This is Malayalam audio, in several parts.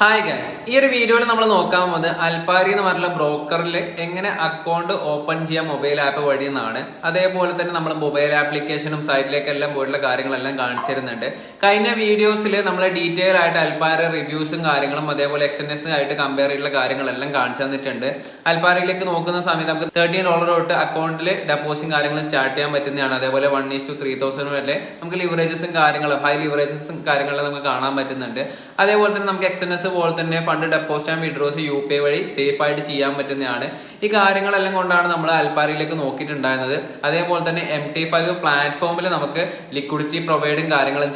ഹായ് ഗൈസ്, ഈ ഒരു വീഡിയോയിൽ നമ്മൾ നോക്കാൻ പോകുന്നത് അൽപാരി എന്ന് പറഞ്ഞ ബ്രോക്കറിൽ എങ്ങനെ അക്കൗണ്ട് ഓപ്പൺ ചെയ്യാം മൊബൈൽ ആപ്പ് വഴി എന്നാണ്. അതേപോലെ തന്നെ നമ്മൾ മൊബൈൽ ആപ്ലിക്കേഷനും സൈറ്റിലേക്കെല്ലാം പോയിട്ടുള്ള കാര്യങ്ങളെല്ലാം കാണിച്ചു തരുന്നുണ്ട്. കഴിഞ്ഞ വീഡിയോസിൽ നമ്മൾ ഡീറ്റെയിൽ ആയിട്ട് അൽപാരി റിവ്യൂസും കാര്യങ്ങളും അതേപോലെ എക്സ്എൻഎസ് ആയിട്ട് കമ്പയർ ചെയ്തിട്ടുള്ള കാര്യങ്ങളെല്ലാം കാണിച്ചു തന്നിട്ടുണ്ട്. അൽപാരിയിലേക്ക് നോക്കുന്ന സമയത്ത് നമുക്ക് $13 തൊട്ട് അക്കൗണ്ടിൽ ഡെപ്പോസിറ്റും കാര്യങ്ങളും സ്റ്റാർട്ട് ചെയ്യാൻ പറ്റുന്നതാണ്. അതേപോലെ 1:3000 വരെ നമുക്ക് ലിവറേജസും കാര്യങ്ങളും ഹൈ ലിവറേജസും കാര്യങ്ങളും നമുക്ക് കാണാൻ പറ്റുന്നുണ്ട്. അതേപോലെ തന്നെ നമുക്ക് എക്സ്എൻഎസ് പോലെ തന്നെ fund deposit and withdraws UPI വഴി സേഫ് ആയിട്ട് ചെയ്യാൻ പറ്റുന്നതാണ്. ഈ കാര്യങ്ങളെല്ലാം കൊണ്ടാണ് നമ്മൾ അൽപാരിയിലേക്ക് നോക്കിയിട്ടുണ്ടായിരുന്നത്. അതേപോലെ തന്നെ MT5 പ്ലാറ്റ്ഫോമിൽ നമുക്ക് ലിക്വിഡിറ്റി പ്രൊവൈഡും കാര്യങ്ങളും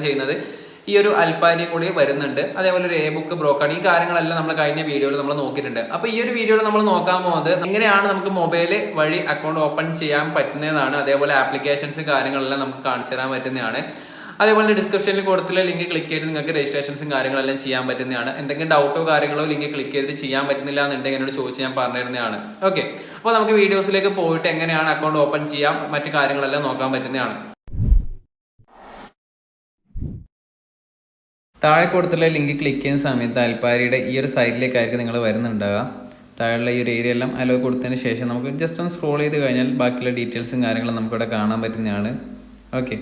ചെയ്യുന്നത് ഈ ഒരു അൽപാരി കൂടി വരുന്നുണ്ട്. അതേപോലെ ഒരു ബുക്ക് ബ്രോക്കർ, ഈ കാര്യങ്ങളെല്ലാം നമ്മൾ കഴിഞ്ഞ വീഡിയോയിൽ നമ്മൾ നോക്കിയിട്ടുണ്ട്. അപ്പൊ ഈ ഒരു വീഡിയോയിൽ നമ്മൾ നോക്കാൻ പോകുന്നത് എങ്ങനെയാണ് നമുക്ക് മൊബൈൽ വഴി അക്കൗണ്ട് ഓപ്പൺ ചെയ്യാൻ പറ്റുന്നതാണ്. അതേപോലെ ആപ്ലിക്കേഷൻസ് കാര്യങ്ങളെല്ലാം നമുക്ക് കാണിച്ചു തരാൻ പറ്റുന്നതാണ്. അതേപോലെ ഡിസ്ക്രിപ്ഷനിൽ കൊടുത്തുള്ള ലിങ്ക് ക്ലിക്ക് ചെയ്ത് നിങ്ങൾക്ക് രജിസ്ട്രേഷൻസും കാര്യങ്ങളെല്ലാം ചെയ്യാൻ പറ്റുന്നതാണ്. എന്തെങ്കിലും ഡൗട്ടോ കാര്യങ്ങളോ ലിങ്ക് ക്ലിക്ക് ചെയ്ത് ചെയ്യാൻ പറ്റുന്നില്ല എന്നുണ്ടെങ്കിൽ എന്നോട് ചോദിച്ച് ഞാൻ പറഞ്ഞിരുന്നതാണ്. ഓക്കെ, അപ്പോൾ നമുക്ക് വീഡിയോസിലേക്ക് പോയിട്ട് എങ്ങനെയാണ് അക്കൗണ്ട് ഓപ്പൺ ചെയ്യാം മറ്റു കാര്യങ്ങളെല്ലാം നോക്കാൻ പറ്റുന്നതാണ്. താഴെ കൊടുത്തുള്ള ലിങ്ക് ക്ലിക്ക് ചെയ്യുന്ന സമയത്ത് അൽപാരിയുടെ ഈ ഒരു സൈറ്റിലേക്കായിരിക്കും നിങ്ങൾ വരുന്നുണ്ടാവുക. താഴെയുള്ള ഈ ഒരു ഏരിയ എല്ലാം അലോ കൊടുത്തതിന് ശേഷം നമുക്ക് ജസ്റ്റ് ഒന്ന് സ്ക്രോൾ ചെയ്ത് കഴിഞ്ഞാൽ ബാക്കിയുള്ള ഡീറ്റെയിൽസും കാര്യങ്ങളും നമുക്കിവിടെ കാണാൻ പറ്റുന്നതാണ്. ഓക്കെ,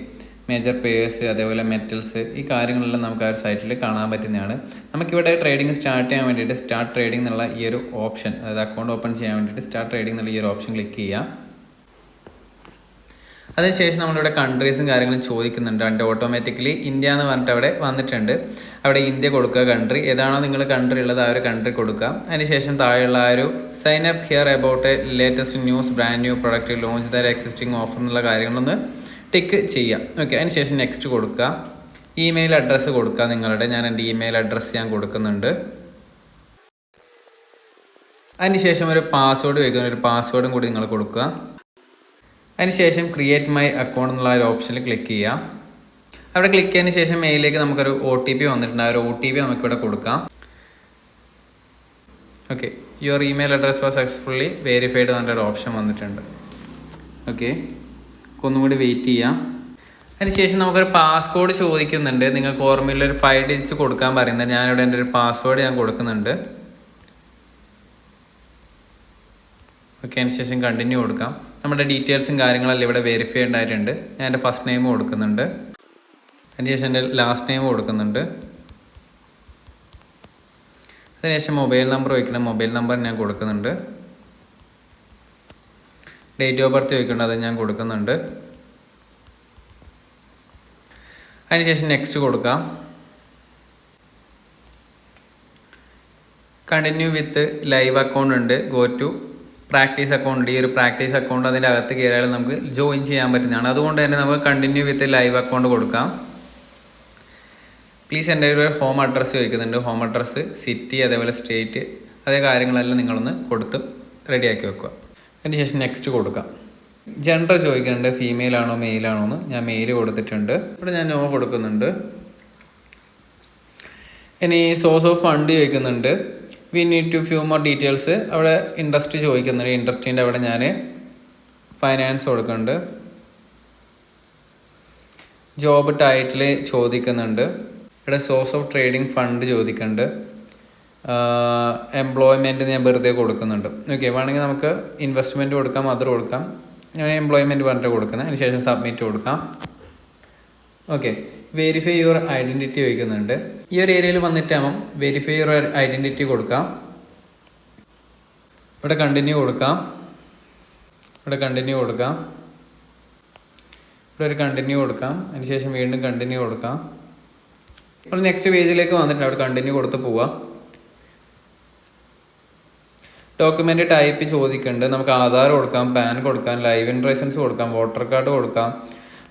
മേജർ പേയേഴ്സ് അതേപോലെ മെറ്റൽസ്, ഈ കാര്യങ്ങളെല്ലാം നമുക്ക് ആ ഒരു സൈറ്റിൽ കാണാൻ പറ്റുന്നതാണ്. നമുക്കിവിടെ ട്രേഡിംഗ് സ്റ്റാർട്ട് ചെയ്യാൻ വേണ്ടിയിട്ട് സ്റ്റാർട്ട് ട്രേഡിംഗ് എന്നുള്ള ഈ ഒരു ഓപ്ഷൻ, അതായത് അക്കൗണ്ട് ഓപ്പൺ ചെയ്യാൻ വേണ്ടിയിട്ട് സ്റ്റാർട്ട് ട്രേഡിംഗ് എന്നുള്ള ഈ ഒരു ഓപ്ഷൻ ക്ലിക്ക് ചെയ്യാം. അതിനുശേഷം നമ്മളിവിടെ കൺട്രീസും കാര്യങ്ങളും ചോദിക്കുന്നുണ്ട്. അതിൻ്റെ ഓട്ടോമാറ്റിക്കലി ഇന്ത്യ എന്ന് പറഞ്ഞിട്ട് അവിടെ വന്നിട്ടുണ്ട്. അവിടെ ഇന്ത്യ കൊടുക്കുക, കൺട്രി ഏതാണോ നിങ്ങൾ കൺട്രി ഉള്ളത് ആ ഒരു കൺട്രി കൊടുക്കുക. അതിനുശേഷം താഴെയുള്ള ആ ഒരു sign up here about latest news brand new product launch their existing offer എന്നുള്ള കാര്യങ്ങളൊന്ന് ടിക്ക് ചെയ്യാം. ഓക്കെ, അതിനുശേഷം നെക്സ്റ്റ് കൊടുക്കുക. ഇമെയിൽ അഡ്രസ്സ് കൊടുക്കുക നിങ്ങളുടെ. ഞാൻ എൻ്റെ ഇമെയിൽ അഡ്രസ്സ് ഞാൻ കൊടുക്കുന്നുണ്ട്. അതിനുശേഷം ഒരു പാസ്വേഡ് വയ്ക്കുന്ന ഒരു പാസ്വേഡും കൂടി നിങ്ങൾ കൊടുക്കുക. അതിനുശേഷം ക്രിയേറ്റ് മൈ അക്കൗണ്ട് എന്നുള്ള ഒരു ഓപ്ഷനിൽ ക്ലിക്ക് ചെയ്യുക. അവിടെ ക്ലിക്ക് ചെയ്തതിന് ശേഷം മെയിലേക്ക് നമുക്കൊരു OTP വന്നിട്ടുണ്ട്. ആ ഒരു OTP നമുക്കിവിടെ കൊടുക്കാം. Okay, your email address was successfully verified എന്നൊരു ഓപ്ഷൻ വന്നിട്ടുണ്ട്. ഓക്കെ, ഒന്നും കൂടി വെയിറ്റ് ചെയ്യാം. അതിനുശേഷം നമുക്കൊരു പാസ്വേഡ് ചോദിക്കുന്നുണ്ട്. നിങ്ങൾക്ക് ഓർമ്മയുള്ള ഒരു 5 ഡിജിറ്റ് കൊടുക്കാൻ പറയുന്നത്. ഞാനിവിടെ എൻ്റെ ഒരു പാസ്വേഡ് ഞാൻ കൊടുക്കുന്നുണ്ട്. ഓക്കെ, അതിനുശേഷം കണ്ടിന്യൂ കൊടുക്കാം. നമ്മുടെ ഡീറ്റെയിൽസും കാര്യങ്ങളെല്ലാം ഇവിടെ വെരിഫൈ ഉണ്ടായിട്ടുണ്ട്. ഞാൻ എൻ്റെ ഫസ്റ്റ് നെയിം കൊടുക്കുന്നുണ്ട്. അതിനുശേഷം എൻ്റെ ലാസ്റ്റ് നെയിം കൊടുക്കുന്നുണ്ട്. അതിനുശേഷം മൊബൈൽ നമ്പർ ചോദിക്കണം. മൊബൈൽ നമ്പർ ഞാൻ കൊടുക്കുന്നുണ്ട്. ഡേറ്റ് ഓഫ് ബർത്ത് ചോദിക്കേണ്ടത് അത് ഞാൻ കൊടുക്കുന്നുണ്ട്. അതിനുശേഷം നെക്സ്റ്റ് കൊടുക്കാം. കണ്ടിന്യൂ വിത്ത് ലൈവ് അക്കൗണ്ട് ഉണ്ട്. Go to practice account. ഈ ഒരു പ്രാക്ടീസ് അക്കൗണ്ട് അതിൻ്റെ അകത്ത് കയറിയാൽ നമുക്ക് ജോയിൻ ചെയ്യാൻ പറ്റുന്നതാണ്. അതുകൊണ്ട് തന്നെ നമുക്ക് കണ്ടിന്യൂ വിത്ത് ലൈവ് അക്കൗണ്ട് കൊടുക്കാം. പ്ലീസ് എൻ്റെ ഒരു ഹോം അഡ്രസ്സ് ചോദിക്കുന്നുണ്ട്. ഹോം അഡ്രസ്സ്, സിറ്റി, അതേപോലെ സ്റ്റേറ്റ്, അതേ കാര്യങ്ങളെല്ലാം നിങ്ങളൊന്ന് കൊടുത്ത് റെഡിയാക്കി വെക്കുക. അതിനുശേഷം നെക്സ്റ്റ് കൊടുക്കാം. ജെൻഡർ ചോദിക്കുന്നുണ്ട്, ഫീമെയിൽ ആണോ മെയിൽ ആണോ എന്ന്. ഞാൻ മെയിൽ കൊടുത്തിട്ടുണ്ട്. ഇവിടെ ഞാൻ നോ കൊടുക്കുന്നുണ്ട്. ഇനി സോഴ്സ് ഓഫ് ഫണ്ട് ചോദിക്കുന്നുണ്ട്. We need to few more details. അവിടെ ഇൻട്രസ്റ്റ് ചോദിക്കുന്നുണ്ട്. ഇൻട്രസ്റ്റിൻ്റെ അവിടെ ഞാൻ ഫൈനാൻസ് കൊടുക്കുന്നുണ്ട്. ജോബ് ടൈറ്റിൽ ചോദിക്കുന്നുണ്ട്. ഇവിടെ സോഴ്സ് ഓഫ് ട്രേഡിംഗ് ഫണ്ട് ചോദിക്കുന്നുണ്ട്. എംപ്ലോയ്മെൻറ്റ് ഞാൻ വെറുതെ കൊടുക്കുന്നുണ്ട്. ഓക്കെ, വേണമെങ്കിൽ നമുക്ക് ഇൻവെസ്റ്റ്മെൻറ്റ് കൊടുക്കാം, അതർ കൊടുക്കാം. ഞാൻ എംപ്ലോയ്മെൻറ്റ് പറഞ്ഞിട്ട് കൊടുക്കുന്നത്. അതിന് ശേഷം സബ്മിറ്റ് കൊടുക്കാം. ഓക്കെ, വെരിഫൈ യുവർ ഐഡൻറ്റിറ്റി ചോദിക്കുന്നുണ്ട്. ഈ ഒരു ഏരിയയിൽ വന്നിട്ടാകുമ്പം വെരിഫൈ യുവർ ഐഡൻറ്റിറ്റി കൊടുക്കാം. ഇവിടെ കണ്ടിന്യൂ കൊടുക്കാം. ഇവിടെ കണ്ടിന്യൂ കൊടുക്കാം. ഇവിടെ ഒരു കണ്ടിന്യൂ കൊടുക്കാം. അതിനുശേഷം വീണ്ടും കണ്ടിന്യൂ കൊടുക്കാം. നമ്മൾ നെക്സ്റ്റ് പേജിലേക്ക് വന്നിട്ടുണ്ട്. അവിടെ കണ്ടിന്യൂ കൊടുത്ത് പോവാം. ഡോക്യുമെൻ്റ് ടൈപ്പ് ചോദിക്കുന്നുണ്ട്. നമുക്ക് ആധാർ കൊടുക്കാം, പാൻ കൊടുക്കാം, ലൈവ് ഇൻ ലൈസൻസ് കൊടുക്കാം, വോട്ടർ കാർഡ് കൊടുക്കാം,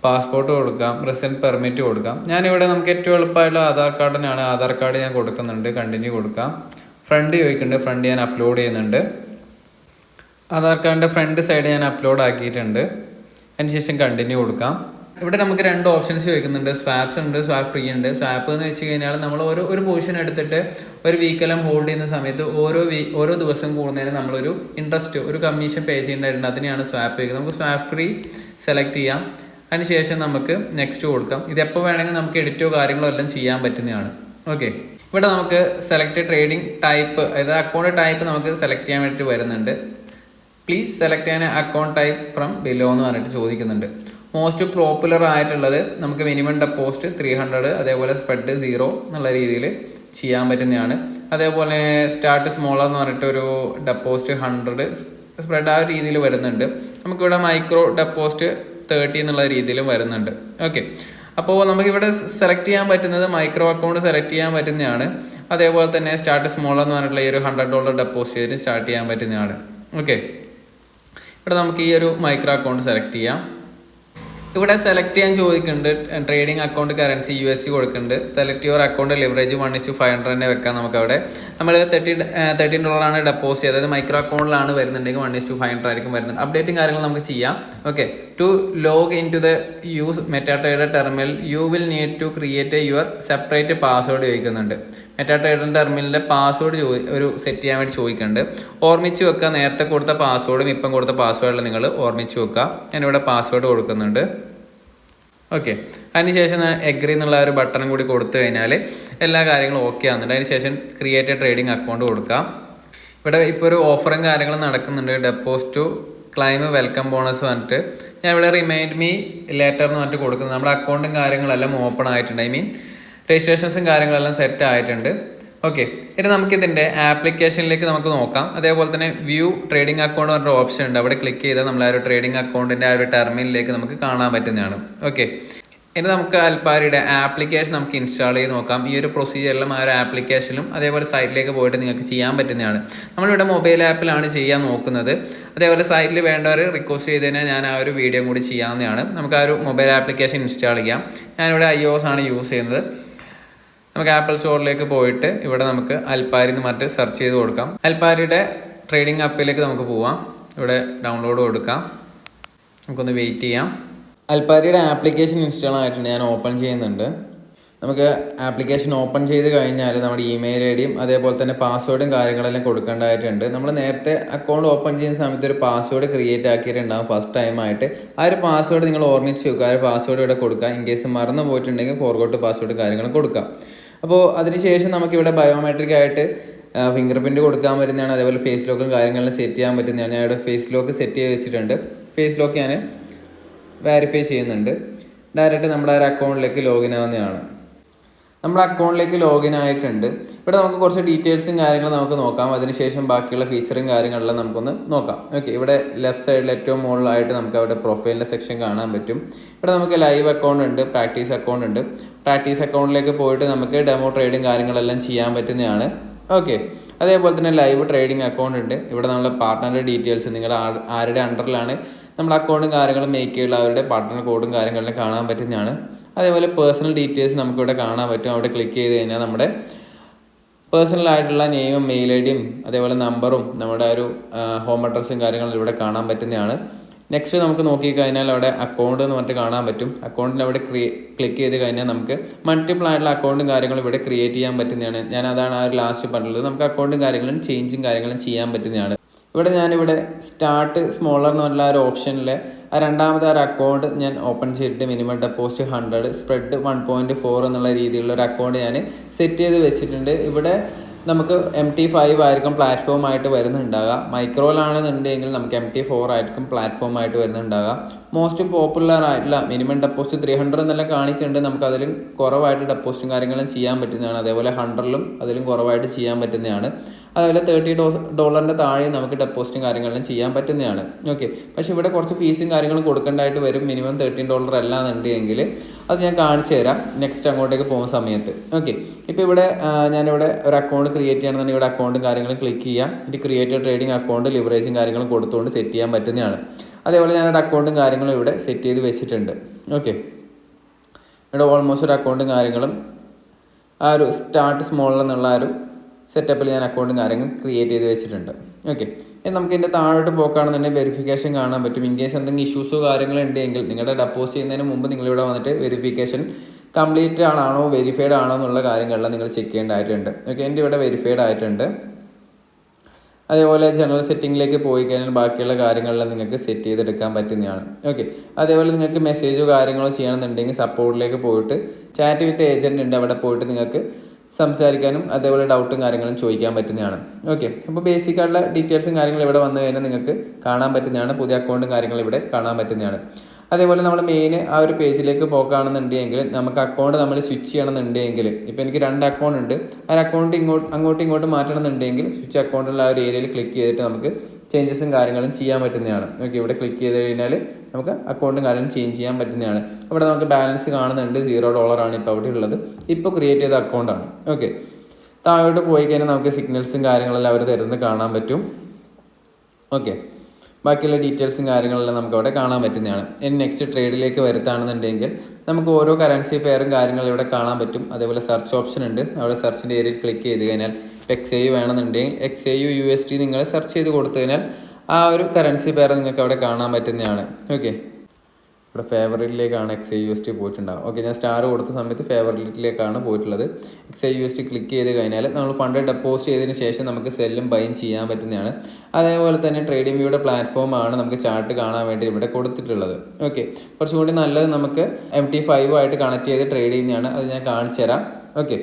പാസ്പോർട്ട് കൊടുക്കാം, റെസിഡൻറ്റ് പെർമിറ്റ് കൊടുക്കാം. ഞാനിവിടെ നമുക്ക് ഏറ്റവും എളുപ്പമായിട്ടുള്ള ആധാർ കാർഡിനാണ്. ആധാർ കാർഡ് ഞാൻ കൊടുക്കുന്നുണ്ട്. കണ്ടിന്യൂ കൊടുക്കാം. ഫ്രണ്ട് ചോദിക്കുന്നുണ്ട്. ഫ്രണ്ട് ഞാൻ അപ്ലോഡ് ചെയ്യുന്നുണ്ട്. ആധാർ കാർഡിൻ്റെ ഫ്രണ്ട് സൈഡ് ഞാൻ അപ്ലോഡ് ആക്കിയിട്ടുണ്ട്. അതിനുശേഷം കണ്ടിന്യൂ കൊടുക്കാം. ഇവിടെ നമുക്ക് 2 ഓപ്ഷൻസ് ചോദിക്കുന്നുണ്ട്. സ്വാപ്സ് ഉണ്ട്, സ്വാപ്പ് ഫ്രീ ഉണ്ട്. സ്വാപ്പ് എന്ന് വെച്ച് കഴിഞ്ഞാൽ നമ്മൾ ഒരു പോർഷൻ എടുത്തിട്ട് ഒരു വീക്കെല്ലാം ഹോൾഡ് ചെയ്യുന്ന സമയത്ത് ഓരോ ദിവസം കൂടുന്നതിന് നമ്മളൊരു ഇൻട്രസ്റ്റ്, ഒരു കമ്മീഷൻ പേ ചെയ്യേണ്ടതായിട്ടുണ്ട്. അതിനെയാണ് സ്വാപ്പ് ചെയ്യുന്നത്. നമുക്ക് സ്വാപ്പ് ഫ്രീ സെലക്ട് ചെയ്യാം. അതിനുശേഷം നമുക്ക് നെക്സ്റ്റ് കൊടുക്കാം. ഇതെപ്പോൾ വേണമെങ്കിൽ നമുക്ക് എഡിറ്റോ കാര്യങ്ങളോ എല്ലാം ചെയ്യാൻ പറ്റുന്നതാണ്. ഓക്കെ, ഇവിടെ നമുക്ക് സെലക്ട് ട്രേഡിംഗ് ടൈപ്പ്, അതായത് അക്കൗണ്ട് ടൈപ്പ് നമുക്ക് സെലക്ട് ചെയ്യാൻ വേണ്ടിയിട്ട് വരുന്നുണ്ട്. പ്ലീസ് സെലക്ട് ചെയ്യാൻ അക്കൗണ്ട് ടൈപ്പ് ഫ്രം ബിലോ എന്ന് പറഞ്ഞിട്ട് ചോദിക്കുന്നുണ്ട്. മോസ്റ്റ് പോപ്പുലർ ആയിട്ടുള്ളത് നമുക്ക് മിനിമം ഡെപ്പോസിറ്റ് 300, അതേപോലെ സ്പ്രെഡ് 0 എന്നുള്ള രീതിയിൽ ചെയ്യാൻ പറ്റുന്നതാണ്. അതേപോലെ സ്റ്റാർട്ട് സ്മോളർ എന്ന് പറഞ്ഞിട്ട് ഒരു ഡെപ്പോസിറ്റ് 100, സ്പ്രെഡ് ആ ഒരു രീതിയിൽ വരുന്നുണ്ട്. നമുക്കിവിടെ മൈക്രോ ഡെപ്പോസിറ്റ് 30 എന്നുള്ള രീതിയിലും വരുന്നുണ്ട്. ഓക്കെ, അപ്പോൾ നമുക്കിവിടെ സെലക്ട് ചെയ്യാൻ പറ്റുന്നത് മൈക്രോ അക്കൗണ്ട് സെലക്ട് ചെയ്യാൻ പറ്റുന്നതാണ്. അതേപോലെ തന്നെ സ്റ്റാർട്ട് സ്മോളർ എന്ന് പറഞ്ഞിട്ടുള്ള ഈ ഒരു $100 ഡെപ്പോസിറ്റ് ചെയ്ത് സ്റ്റാർട്ട് ചെയ്യാൻ പറ്റുന്നതാണ്. ഓക്കെ, ഇവിടെ നമുക്ക് ഈ ഒരു മൈക്രോ അക്കൗണ്ട് സെലക്ട് ചെയ്യാം. ഇവിടെ സെലക്ട് ചെയ്യാൻ ചോദിക്കുന്നുണ്ട് ട്രേഡിംഗ് അക്കൗണ്ട് കറൻസി USD കൊടുക്കുന്നുണ്ട്. സെലക്ട് യുവർ അക്കൗണ്ട് ലിവറേജ് 1:500 തന്നെ വെക്കാം. നമുക്കവിടെ നമ്മൾ $13 ഡെപ്പോസിറ്റ്, അതായത് മൈക്രോ അക്കൗണ്ടിലാണ് വരുന്നുണ്ടെങ്കിൽ 1:500 ആയിരിക്കും വരുന്നത്. അപ്ഡേറ്റും കാര്യങ്ങളും നമുക്ക് ചെയ്യാം. Okay, to log in to the use MetaTrader terminal you will need to create your separate password ചോദിക്കുന്നുണ്ട്. മെറ്റാട്രേഡർ ടെർമിനലിൻ്റെ പാസ്വേഡ് ഒരു സെറ്റ് ചെയ്യാൻ വേണ്ടി ചോദിക്കുന്നുണ്ട്. ഓർമ്മിച്ച് വെക്കുക, നേരത്തെ കൊടുത്ത പാസ്വേഡും ഇപ്പം കൊടുത്ത പാസ്വേഡിൽ നിങ്ങൾ ഓർമ്മിച്ച് വെക്കുക. ഞാനിവിടെ പാസ്വേഡ് കൊടുക്കുന്നുണ്ട്. ഓക്കെ, അതിനുശേഷം എഗ്രി എന്നുള്ള ഒരു ബട്ടണും കൂടി കൊടുത്തു കഴിഞ്ഞാൽ എല്ലാ കാര്യങ്ങളും ഓക്കെ ആകുന്നുണ്ട്. അതിനുശേഷം ക്രിയേറ്റ് ട്രേഡിംഗ് അക്കൗണ്ട് കൊടുക്കാം. ഇവിടെ ഇപ്പോൾ ഒരു ഓഫറും കാര്യങ്ങളും നടക്കുന്നുണ്ട്. ഡെപ്പോസിറ്റ് ക്ലൈം വെൽക്കം ബോണസ് പറഞ്ഞിട്ട് ഞാൻ ഇവിടെ റിമൈൻഡ് മീ ലേറ്റർ എന്ന് പറഞ്ഞിട്ട് കൊടുക്കുന്നത്. നമ്മുടെ അക്കൗണ്ടും കാര്യങ്ങളെല്ലാം ഓപ്പൺ ആയിട്ടുണ്ട്. രജിസ്ട്രേഷൻസും കാര്യങ്ങളെല്ലാം സെറ്റ് ആയിട്ടുണ്ട്. ഓക്കെ, ഇനി നമുക്കിതിൻ്റെ ആപ്ലിക്കേഷനിലേക്ക് നമുക്ക് നോക്കാം. അതേപോലെ തന്നെ വ്യൂ ട്രേഡിംഗ് അക്കൗണ്ട് പറഞ്ഞൊരു ഓപ്ഷൻ ഉണ്ട്. അവിടെ ക്ലിക്ക് ചെയ്താൽ നമ്മൾ ആ ഒരു ട്രേഡിംഗ് അക്കൗണ്ടിൻ്റെ ആ ഒരു ടെർമിനലിലേക്ക് നമുക്ക് കാണാൻ പറ്റുന്നതാണ്. ഓക്കെ, ഇനി നമുക്ക് അൽപാരിയുടെ ആപ്ലിക്കേഷൻ നമുക്ക് ഇൻസ്റ്റാൾ ചെയ്ത് നോക്കാം. ഈ ഒരു പ്രൊസീജിയറിലും ആ ഒരു ആപ്ലിക്കേഷനിലും അതേപോലെ സൈറ്റിലേക്ക് പോയിട്ട് നിങ്ങൾക്ക് ചെയ്യാൻ പറ്റുന്നതാണ്. നമ്മളിവിടെ മൊബൈൽ ആപ്പിലാണ് ചെയ്യാൻ നോക്കുന്നത്. അതേപോലെ സൈറ്റിൽ വേണ്ടവർ റിക്വസ്റ്റ് ചെയ്ത് കഴിഞ്ഞാൽ ഞാൻ ആ ഒരു വീഡിയോ കൂടി ചെയ്യാവുന്നതാണ്. നമുക്ക് ആ ഒരു മൊബൈൽ ആപ്ലിക്കേഷൻ ഇൻസ്റ്റാൾ ചെയ്യാം. ഞാനിവിടെ iOS ആണ് യൂസ് ചെയ്യുന്നത്. നമുക്ക് ആപ്പിൾ സ്റ്റോറിലേക്ക് പോയിട്ട് ഇവിടെ നമുക്ക് അൽപാരി എന്ന് പറഞ്ഞിട്ട് സെർച്ച് ചെയ്ത് കൊടുക്കാം. അൽപാരിയുടെ ട്രേഡിംഗ് ആപ്പിലേക്ക് നമുക്ക് പോവാം. ഇവിടെ ഡൗൺലോഡ് കൊടുക്കാം. നമുക്കൊന്ന് വെയിറ്റ് ചെയ്യാം. അൽപാരിയുടെ ആപ്ലിക്കേഷൻ ഇൻസ്റ്റാൾ ആയിട്ടുണ്ട്. ഞാൻ ഓപ്പൺ ചെയ്യുന്നുണ്ട്. നമുക്ക് ആപ്ലിക്കേഷൻ ഓപ്പൺ ചെയ്ത് കഴിഞ്ഞാൽ നമ്മുടെ ഇമെയിൽ ഐഡിയും അതേപോലെ തന്നെ പാസ്വേഡും കാര്യങ്ങളെല്ലാം കൊടുക്കേണ്ടതായിട്ടുണ്ട്. നമ്മൾ നേരത്തെ അക്കൗണ്ട് ഓപ്പൺ ചെയ്യുന്ന സമയത്ത് ഒരു പാസ്വേഡ് ക്രിയേറ്റ് ആക്കിയിട്ടുണ്ടാകും ഫസ്റ്റ് ടൈമായിട്ട്. ആ ഒരു പാസ്വേഡ് നിങ്ങൾ ഓർമ്മിച്ച് വെക്കുക. ആ ഒരു പാസ്വേഡ് ഇവിടെ കൊടുക്കുക. ഇൻ കേസ് മറന്നു പോയിട്ടുണ്ടെങ്കിൽ ഫോർഗോട്ട് പാസ്വേഡ് കാര്യങ്ങൾ കൊടുക്കുക. അപ്പോൾ അതിനുശേഷം നമുക്കിവിടെ ബയോമെട്രിക് ആയിട്ട് ഫിംഗർ പ്രിൻറ്റ് കൊടുക്കാൻ പറ്റുന്നതാണ്. അതേപോലെ ഫേസ് ലോക്കും കാര്യങ്ങളെല്ലാം സെറ്റ് ചെയ്യാൻ പറ്റുന്നതാണ്. ഞാൻ ഇവിടെ ഫേസ് ലോക്ക് സെറ്റ് ചെയ്ത് വെച്ചിട്ടുണ്ട്. ഫേസ് ലോക്ക് ഞാൻ വെരിഫൈ ചെയ്യുന്നുണ്ട്. ഡയറക്റ്റ് നമ്മുടെ ആ ഒരു അക്കൗണ്ടിലേക്ക് ലോഗിൻ ആവുന്നതാണ്. നമ്മുടെ അക്കൗണ്ടിലേക്ക് ലോഗിൻ ആയിട്ടുണ്ട്. ഇവിടെ നമുക്ക് കുറച്ച് ഡീറ്റെയിൽസും കാര്യങ്ങളും നമുക്ക് നോക്കാം. അതിനുശേഷം ബാക്കിയുള്ള ഫീച്ചറും കാര്യങ്ങളെല്ലാം നമുക്കൊന്ന് നോക്കാം. ഓക്കെ, ഇവിടെ ലെഫ്റ്റ് സൈഡിൽ ഏറ്റവും മുകളിലായിട്ട് നമുക്ക് അവിടെ പ്രൊഫൈലിൻ്റെ സെക്ഷൻ കാണാൻ പറ്റും. ഇവിടെ നമുക്ക് ലൈവ് അക്കൗണ്ട് ഉണ്ട്, പ്രാക്ടീസ് അക്കൗണ്ട് ഉണ്ട്. പ്രാക്ടീസ് അക്കൗണ്ടിലേക്ക് പോയിട്ട് നമുക്ക് ഡെമോ ട്രേഡിങ് കാര്യങ്ങളെല്ലാം ചെയ്യാൻ പറ്റുന്നതാണ്. ഓക്കെ, അതേപോലെ തന്നെ ലൈവ് ട്രേഡിംഗ് അക്കൗണ്ട് ഉണ്ട്. ഇവിടെ നമ്മുടെ പാർട്ട്ണറുടെ ഡീറ്റെയിൽസ്, നിങ്ങളുടെ ആരുടെ അണ്ടറിലാണ് നമ്മൾ അക്കൗണ്ടും കാര്യങ്ങളും മേക്ക് ചെയ്യുക, അവരുടെ പാർട്ട്ണർ കോഡും കാര്യങ്ങളെല്ലാം കാണാൻ പറ്റുന്നതാണ്. അതേപോലെ പേഴ്സണൽ ഡീറ്റെയിൽസ് നമുക്കിവിടെ കാണാൻ പറ്റും. അവിടെ ക്ലിക്ക് ചെയ്ത് കഴിഞ്ഞാൽ നമ്മുടെ പേഴ്സണലായിട്ടുള്ള നെയിമും മെയിൽ ഐഡിയും അതേപോലെ നമ്പറും നമ്മുടെ ഒരു ഹോം അഡ്രസ്സും കാര്യങ്ങളും ഇവിടെ കാണാൻ പറ്റുന്നതാണ്. നെക്സ്റ്റ് നമുക്ക് നോക്കിക്കഴിഞ്ഞാൽ അവിടെ അക്കൗണ്ട് എന്ന് പറഞ്ഞിട്ട് കാണാൻ പറ്റും. അക്കൗണ്ടിൽ അവിടെ ക്ലിക്ക് ചെയ്ത് കഴിഞ്ഞാൽ നമുക്ക് മൾട്ടിപ്പിൾ ആയിട്ടുള്ള അക്കൗണ്ടും കാര്യങ്ങളും ഇവിടെ ക്രിയേറ്റ് ചെയ്യാൻ പറ്റുന്നതാണ്. ഞാൻ അതാണ് ആ ഒരു ലാസ്റ്റ് പറഞ്ഞത്. നമുക്ക് അക്കൗണ്ടും കാര്യങ്ങളും ചേഞ്ചും കാര്യങ്ങളും ചെയ്യാൻ പറ്റുന്നതാണ്. ഇവിടെ ഞാനിവിടെ സ്റ്റാർട്ട് സ്മോളർ എന്ന് പറഞ്ഞ ആ ഒരു ഓപ്ഷനിൽ ആ രണ്ടാമത്തെ ആ ഒരു അക്കൗണ്ട് ഞാൻ ഓപ്പൺ ചെയ്തിട്ട് മിനിമം ഡെപ്പോസിറ്റ് 100, സ്പ്രെഡ് 1.4 എന്നുള്ള രീതിയിലുള്ള ഒരു അക്കൗണ്ട് ഞാൻ സെറ്റ് ചെയ്ത് വെച്ചിട്ടുണ്ട്. ഇവിടെ നമുക്ക് MT5 ആയിരിക്കും പ്ലാറ്റ്ഫോം ആയിട്ട് വരുന്നുണ്ടാകുക. മൈക്രോയിലാണെന്നുണ്ടെങ്കിൽ നമുക്ക് MT4 ആയിരിക്കും പ്ലാറ്റ്ഫോം ആയിട്ട് വരുന്നുണ്ടാകുക. മോസ്റ്റ് പോപ്പുലർ ആയിട്ടുള്ള മിനിമം ഡെപ്പോസിറ്റ് 300 എന്നെല്ലാം കാണിക്കുന്നുണ്ട്. നമുക്ക് അതിലും കുറവായിട്ട് ഡെപ്പോസിറ്റും കാര്യങ്ങളും ചെയ്യാൻ പറ്റുന്നതാണ്. അതേപോലെ 100ലും അതിലും കുറവായിട്ട് ചെയ്യാൻ പറ്റുന്നതാണ്. അതുപോലെ $30 താഴെ നമുക്ക് ഡെപ്പോസിറ്റും കാര്യങ്ങളും ചെയ്യാൻ പറ്റുന്നതാണ്. ഓക്കെ, പക്ഷേ ഇവിടെ കുറച്ച് ഫീസും കാര്യങ്ങളും കൊടുക്കേണ്ടതായിട്ട് വരും. മിനിമം $13 അല്ലാന്നുണ്ടെങ്കിൽ അത് ഞാൻ കാണിച്ചു തരാം നെക്സ്റ്റ് അങ്ങോട്ടേക്ക് പോകുന്ന സമയത്ത്. ഓക്കെ, ഇപ്പോൾ ഇവിടെ ഞാനിവിടെ ഒരു അക്കൗണ്ട് ക്രിയേറ്റ് ചെയ്യണമെന്നുണ്ടെങ്കിൽ ഇവിടെ അക്കൗണ്ടും കാര്യങ്ങളും ക്ലിക്ക് ചെയ്യാം. ഇത് ക്രിയേറ്റ് ട്രേഡിംഗ് അക്കൗണ്ട് ലിവറേജും കാര്യങ്ങളും കൊടുത്തുകൊണ്ട് സെറ്റ് ചെയ്യാൻ പറ്റുന്നതാണ്. അതേപോലെ ഞാനൊരു അക്കൗണ്ടും കാര്യങ്ങളും ഇവിടെ സെറ്റ് ചെയ്ത് വെച്ചിട്ടുണ്ട്. ഓക്കെ, ഇവിടെ ഓൾമോസ്റ്റ് ഒരു അക്കൗണ്ടും കാര്യങ്ങളും ആ ഒരു സ്റ്റാർട്ട് സ്മോളിൽ എന്നുള്ള ആ ഒരു സെറ്റപ്പിൽ ഞാൻ അക്കൗണ്ടും കാര്യങ്ങളും ക്രിയേറ്റ് ചെയ്ത് വെച്ചിട്ടുണ്ട്. ഓക്കെ, നമുക്ക് ഇതിൻ്റെ താഴോട്ട് പോക്കുകയാണെന്നുണ്ടെങ്കിൽ വെരിഫിക്കേഷൻ കാണാൻ പറ്റും. ഇൻ കേസ് എന്തെങ്കിലും ഇഷ്യൂസോ കാര്യങ്ങളുണ്ടെങ്കിൽ നിങ്ങളുടെ ഡെപ്പോസിറ്റ് ചെയ്യുന്നതിന് മുമ്പ് നിങ്ങളിവിടെ വന്നിട്ട് വെരിഫിക്കേഷൻ കംപ്ലീറ്റ് ആണോ വെരിഫൈഡ് ആണോ എന്നുള്ള കാര്യങ്ങളെല്ലാം നിങ്ങൾ ചെക്ക് ചെയ്യേണ്ടതായിട്ടുണ്ട്. ഓക്കെ, എൻ്റെ ഇവിടെ വെരിഫൈഡ് ആയിട്ടുണ്ട്. അതേപോലെ ജനറൽ സെറ്റിങ്ങിലേക്ക് പോയി കഴിഞ്ഞാൽ ബാക്കിയുള്ള കാര്യങ്ങളെല്ലാം നിങ്ങൾക്ക് സെറ്റ് ചെയ്തെടുക്കാൻ പറ്റുന്നതാണ്. ഓക്കെ, അതേപോലെ നിങ്ങൾക്ക് മെസ്സേജോ കാര്യങ്ങളോ ചെയ്യണമെന്നുണ്ടെങ്കിൽ സപ്പോർട്ടിലേക്ക് പോയിട്ട് ചാറ്റ് വിത്ത് ഏജൻറ്റ് ഉണ്ട്. അവിടെ പോയിട്ട് നിങ്ങൾക്ക് സംസാരിക്കാനും അതേപോലെ ഡൗട്ടും കാര്യങ്ങളും ചോദിക്കാൻ പറ്റുന്നതാണ്. ഓക്കെ, അപ്പോൾ ബേസിക് ആയിട്ടുള്ള ഡീറ്റെയിൽസും കാര്യങ്ങളും ഇവിടെ വന്നു കഴിഞ്ഞാൽ നിങ്ങൾക്ക് കാണാൻ പറ്റുന്നതാണ്. പുതിയ അക്കൗണ്ടും കാര്യങ്ങളും ഇവിടെ കാണാൻ പറ്റുന്നതാണ്. അതേപോലെ നമ്മൾ മെയിൻ ആ ഒരു പേജിലേക്ക് പോക്കുകയാണെന്നുണ്ടെങ്കിൽ നമുക്ക് അക്കൗണ്ട് നമ്മൾ സ്വിച്ച് ചെയ്യണമെന്നുണ്ടെങ്കിൽ ഇപ്പോൾ എനിക്ക് 2 അക്കൗണ്ട് ഉണ്ട്, ആ അക്കൗണ്ട് അങ്ങോട്ടും ഇങ്ങോട്ടും മാറ്റണമെന്നുണ്ടെങ്കിൽ സ്വിച്ച് അക്കൗണ്ടുള്ള ആ ഒരു ഏരിയയിൽ ക്ലിക്ക് ചെയ്തിട്ട് നമുക്ക് ചേഞ്ചസും കാര്യങ്ങളും ചെയ്യാൻ പറ്റുന്നതാണ്. ഓക്കെ, ഇവിടെ ക്ലിക്ക് ചെയ്ത് കഴിഞ്ഞാൽ നമുക്ക് അക്കൗണ്ടും കാര്യങ്ങളും ചേഞ്ച് ചെയ്യാൻ പറ്റുന്നതാണ്. ഇവിടെ നമുക്ക് ബാലൻസ് കാണുന്നുണ്ട്, $0 ഇപ്പോൾ അവിടെ ഉള്ളത്. ഇപ്പോൾ ക്രിയേറ്റ് ചെയ്ത അക്കൗണ്ടാണ്. ഓക്കെ, താഴോട്ട് പോയി കഴിഞ്ഞാൽ നമുക്ക് സിഗ്നൽസും കാര്യങ്ങളെല്ലാം അവർ തരുന്നത് കാണാൻ പറ്റും. ഓക്കെ, ബാക്കിയുള്ള ഡീറ്റെയിൽസും കാര്യങ്ങളെല്ലാം നമുക്ക് അവിടെ കാണാൻ പറ്റുന്നതാണ്. ഇനി നെക്സ്റ്റ് ട്രേഡിലേക്ക് വരുത്താണെന്നുണ്ടെങ്കിൽ നമുക്ക് ഓരോ കറൻസി പെയറും കാര്യങ്ങളും ഇവിടെ കാണാൻ പറ്റും. അതേപോലെ സെർച്ച് ഓപ്ഷൻ ഉണ്ട്, അവിടെ സെർച്ചിൻ്റെ ഏരിയയിൽ ക്ലിക്ക് ചെയ്ത് കഴിഞ്ഞാൽ XAU വേണമെന്നുണ്ടെങ്കിൽ XAU USD നിങ്ങൾ സെർച്ച് ചെയ്ത് കൊടുത്തു കഴിഞ്ഞാൽ ആ ഒരു കറൻസി പെയർ നിങ്ങൾക്ക് അവിടെ കാണാൻ പറ്റുന്നതാണ്. ഓക്കെ, ഇവിടെ ഫേവറേറ്റിലേക്കാണ് XAU USD പോയിട്ടുണ്ടാകും. ഓക്കെ, ഞാൻ സ്റ്റാർ കൊടുത്ത സമയത്ത് ഫേവറേറ്റിലേക്കാണ് പോയിട്ടുള്ളത്. XAU USD ക്ലിക്ക് ചെയ്ത് കഴിഞ്ഞാൽ നമ്മൾ ഫണ്ട് ഡെപ്പോസിറ്റ് ചെയ്തതിന് ശേഷം നമുക്ക് സെല്ലും ബൈയും ചെയ്യാൻ പറ്റുന്നതാണ്. അതേപോലെ തന്നെ ട്രേഡിംഗ് വ്യൂയുടെ പ്ലാറ്റ്ഫോമാണ് നമുക്ക് ചാർട്ട് കാണാൻ വേണ്ടി ഇവിടെ കൊടുത്തിട്ടുള്ളത്. ഓക്കെ, കുറച്ചും കൂടി നല്ലത് നമുക്ക് MT5 ആയിട്ട് കണക്ട് ചെയ്ത് ട്രേഡ് ചെയ്യുന്നതാണ്. അത് ഞാൻ കാണിച്ചു തരാം. ഓക്കെ,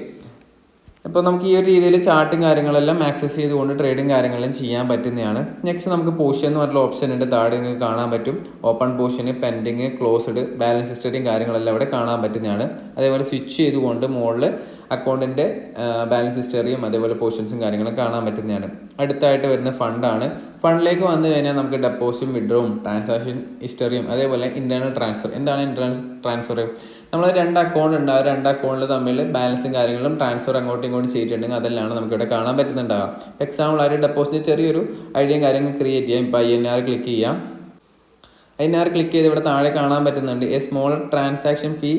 അപ്പോൾ നമുക്ക് ഈ ഒരു രീതിയിൽ ചാർട്ടും കാര്യങ്ങളെല്ലാം ആക്സസ് ചെയ്തുകൊണ്ട് ട്രേഡിങ് കാര്യങ്ങളെല്ലാം ചെയ്യാൻ പറ്റുന്നതാണ്. നെക്സ്റ്റ് നമുക്ക് പോഷൻ എന്ന് പറഞ്ഞ ഓപ്ഷൻ ഉണ്ട്, താഴെ നിങ്ങൾക്ക് കാണാൻ പറ്റും. Open portion, pending, closed, balance ഹിസ്റ്ററിയും കാര്യങ്ങളെല്ലാം അവിടെ കാണാൻ പറ്റുന്നതാണ്. അതേപോലെ സ്വിച്ച് ചെയ്തുകൊണ്ട് മുകളിൽ അക്കൗണ്ടിൻ്റെ ബാലൻസ് ഹിസ്റ്ററിയും അതേപോലെ പോർഷൻസും കാര്യങ്ങളും കാണാൻ പറ്റുന്നതാണ്. അടുത്തായിട്ട് വരുന്ന ഫണ്ടാണ്. ഫണ്ടിലേക്ക് വന്നു കഴിഞ്ഞാൽ നമുക്ക് ഡെപ്പോസിറ്റും വിഡ്രോവും ട്രാൻസാക്ഷൻ ഹിസ്റ്ററിയും അതേപോലെ ഇൻറ്റേർണൽ ട്രാൻസ്ഫർ. എന്താണ് ഇൻറ്റേർണൽ ട്രാൻസ്ഫർ? നമ്മൾ 2 അക്കൗണ്ട് ഉണ്ട്, ആ 2 അക്കൗണ്ടിൽ തമ്മിൽ ബാലൻസും കാര്യങ്ങളും ട്രാൻസ്ഫർ അങ്ങോട്ടും ഇങ്ങോട്ടും ചെയ്തിട്ടുണ്ടെങ്കിൽ അതെല്ലാം നമുക്കിവിടെ കാണാൻ പറ്റുന്നുണ്ടാകാം. എക്സാമ്പിൾ ആയിട്ട് ഡെപ്പോസിറ്റ് ചെറിയൊരു ഐഡിയയും കാര്യങ്ങളും ക്രിയേറ്റ് ചെയ്യാം. ഇപ്പോൾ INR ക്ലിക്ക് ചെയ്യാം. INR ക്ലിക്ക് ചെയ്ത് ഇവിടെ താഴെ കാണാൻ പറ്റുന്നുണ്ട് A small transaction fee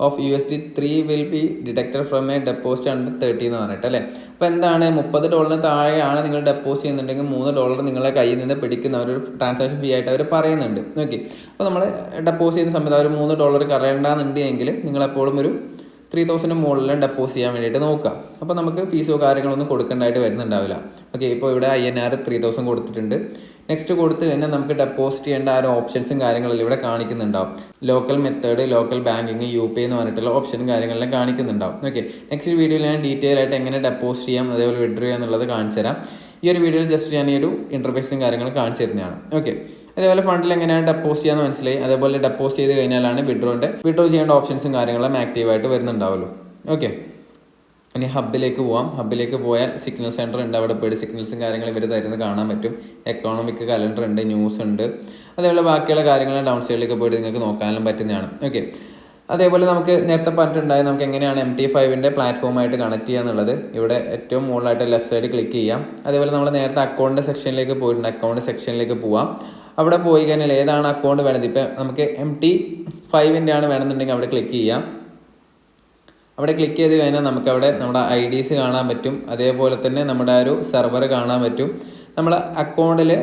of USD3 will be deducted from A deposit under 30 എന്ന് പറഞ്ഞിട്ട് അല്ലേ. അപ്പോൾ എന്താണ്, $30 താഴെയാണ് നിങ്ങൾ ഡെപ്പോസിറ്റ് ചെയ്യുന്നുണ്ടെങ്കിൽ $3 നിങ്ങളുടെ കയ്യിൽ നിന്ന് പിടിക്കുന്ന ഒരു ട്രാൻസാക്ഷൻ ഫീ ആയിട്ട് അവർ പറയുന്നുണ്ട്. ഓക്കെ, അപ്പോൾ നമ്മൾ ഡെപ്പോസിറ്റ് ചെയ്യുന്ന സമയത്ത് അവർ $3 കളയണ്ടെന്നുണ്ടെങ്കിൽ നിങ്ങളെപ്പോഴും ഒരു 3000 മുകളിലും ഡെപ്പോസിറ്റ് ചെയ്യാൻ വേണ്ടിയിട്ട് നോക്കാം. അപ്പോൾ നമുക്ക് ഫീസോ കാര്യങ്ങളൊന്നും കൊടുക്കേണ്ടതായിട്ട് വരുന്നുണ്ടാവില്ല. ഓക്കെ, ഇപ്പോൾ ഇവിടെ INR 3000 കൊടുത്തിട്ടുണ്ട്. നെക്സ്റ്റ് കൊടുത്ത് തന്നെ നമുക്ക് ഡെപ്പോസിറ്റ് ചെയ്യേണ്ട ആ ഒരു ഓപ്ഷൻസും കാര്യങ്ങളെല്ലാം ഇവിടെ കാണിക്കുന്നുണ്ടാവും. Local method, local banking, UPI എന്ന് പറഞ്ഞിട്ടുള്ള ഓപ്ഷനും കാര്യങ്ങളെല്ലാം കാണിക്കുന്നുണ്ടാവും. ഓക്കെ, നെക്സ്റ്റ് വീഡിയോയിൽ ഞാൻ ഡീറ്റെയിൽ ആയിട്ട് എങ്ങനെ ഡെപ്പോസിറ്റ് ചെയ്യാം അതേപോലെ വിഡ്രോ ചെയ്യാം എന്നുള്ളത് കാണിച്ചു തരാം. ഈ ഒരു വീഡിയോയിൽ ജസ്റ്റ് ഞാൻ ഈ ഒരു ഇൻ്റർഫേസും കാര്യങ്ങളും കാണിച്ചു തരുന്നതാണ്. ഓക്കെ, അതേപോലെ ഫണ്ടിൽ എങ്ങനെയാണ് ഡെപ്പോസിറ്റ് ചെയ്യാന്ന് മനസ്സിലായി. അതേപോലെ ഡെപ്പോസിറ്റ് ചെയ്ത് കഴിഞ്ഞാലാണ് വിഡ്രോ ചെയ്യേണ്ട ഓപ്ഷൻസും കാര്യങ്ങളും ആക്റ്റീവായിട്ട് വരുന്നുണ്ടാവുമല്ലോ. ഓക്കെ, ഇനി ഹബ്ബിലേക്ക് പോവാം. ഹബ്ബിലേക്ക് പോയാൽ സിഗ്നൽ സെൻറ്റർ ഉണ്ട്, അവിടെ പോയിട്ട് സിഗ്നൽസും കാര്യങ്ങളും ഇവർ തരുന്നത് കാണാൻ പറ്റും. എക്കോണമിക് കലണ്ടർ ഉണ്ട്, ന്യൂസ് ഉണ്ട്, അതേപോലെ ബാക്കിയുള്ള കാര്യങ്ങൾ ഡൗൺ സൈഡിലേക്ക് പോയിട്ട് നിങ്ങൾക്ക് നോക്കാനും പറ്റുന്നതാണ്. ഓക്കെ, അതേപോലെ നമുക്ക് നേരത്തെ പറഞ്ഞിട്ടുണ്ടായി നമുക്ക് എങ്ങനെയാണ് MT5ൻ്റെ പ്ലാറ്റ്ഫോമായിട്ട് കണക്ട് ചെയ്യുക എന്നുള്ളത്. ഇവിടെ ഏറ്റവും മുകളിലായിട്ട് ലെഫ്റ്റ് സൈഡ് ക്ലിക്ക് ചെയ്യാം. അതേപോലെ നമ്മൾ നേരത്തെ അക്കൗണ്ട് സെക്ഷനിലേക്ക് പോയിട്ടുണ്ട്, അക്കൗണ്ട് സെക്ഷനിലേക്ക് പോവാം. അവിടെ പോയി കഴിഞ്ഞാൽ ഏതാണ് അക്കൗണ്ട് വേണ്ടത്, ഇപ്പം നമുക്ക് MT5ൻ്റെ ആണ് വേണമെന്നുണ്ടെങ്കിൽ അവിടെ ക്ലിക്ക് ചെയ്യാം. അവിടെ ക്ലിക്ക് ചെയ്ത് കഴിഞ്ഞാൽ നമുക്കവിടെ നമ്മുടെ IDs കാണാൻ പറ്റും. അതേപോലെ തന്നെ നമ്മുടെ ആ ഒരു സെർവർ കാണാൻ പറ്റും. നമ്മുടെ അക്കൗണ്ടിൽ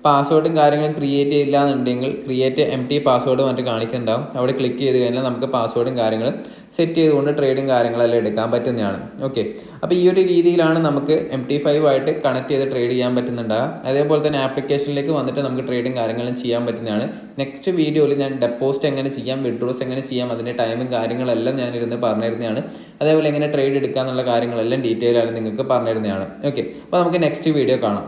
പാസ്വേഡും കാര്യങ്ങളും ക്രിയേറ്റ് ചെയ്യില്ല എന്നുണ്ടെങ്കിൽ ക്രിയേറ്റ് MT പാസ്വേഡ് മറ്റു കാണിക്കുന്നുണ്ടാവും. അവിടെ ക്ലിക്ക് ചെയ്ത് കഴിഞ്ഞാൽ നമുക്ക് പാസ്വേഡും കാര്യങ്ങളും സെറ്റ് ചെയ്തുകൊണ്ട് ട്രേഡും കാര്യങ്ങളെല്ലാം എടുക്കാൻ പറ്റുന്നതാണ്. ഓക്കെ, അപ്പോൾ ഈ ഒരു രീതിയിലാണ് നമുക്ക് MT5 ആയിട്ട് കണക്ട് ചെയ്ത് ട്രേഡ് ചെയ്യാൻ പറ്റുന്നുണ്ടാകുക. അതേപോലെ തന്നെ ആപ്ലിക്കേഷനിലേക്ക് വന്നിട്ട് നമുക്ക് ട്രേഡും കാര്യങ്ങളും ചെയ്യാൻ പറ്റുന്നതാണ്. നെക്സ്റ്റ് വീഡിയോയിൽ ഞാൻ ഡെപ്പോസിറ്റ് എങ്ങനെ ചെയ്യാം, വിഡ്രോസ് എങ്ങനെ ചെയ്യാം, അതിൻ്റെ ടൈമും കാര്യങ്ങളെല്ലാം ഞാനിരുന്ന് പറഞ്ഞിരുന്നതാണ്. അതേപോലെ എങ്ങനെ ട്രേഡ് എടുക്കുക എന്നുള്ള കാര്യങ്ങളെല്ലാം ഡീറ്റെയിൽ ആയിട്ട് നിങ്ങൾക്ക് പറഞ്ഞിരുന്നതാണ്. ഓക്കെ, അപ്പോൾ നമുക്ക് നെക്സ്റ്റ് വീഡിയോ കാണാം.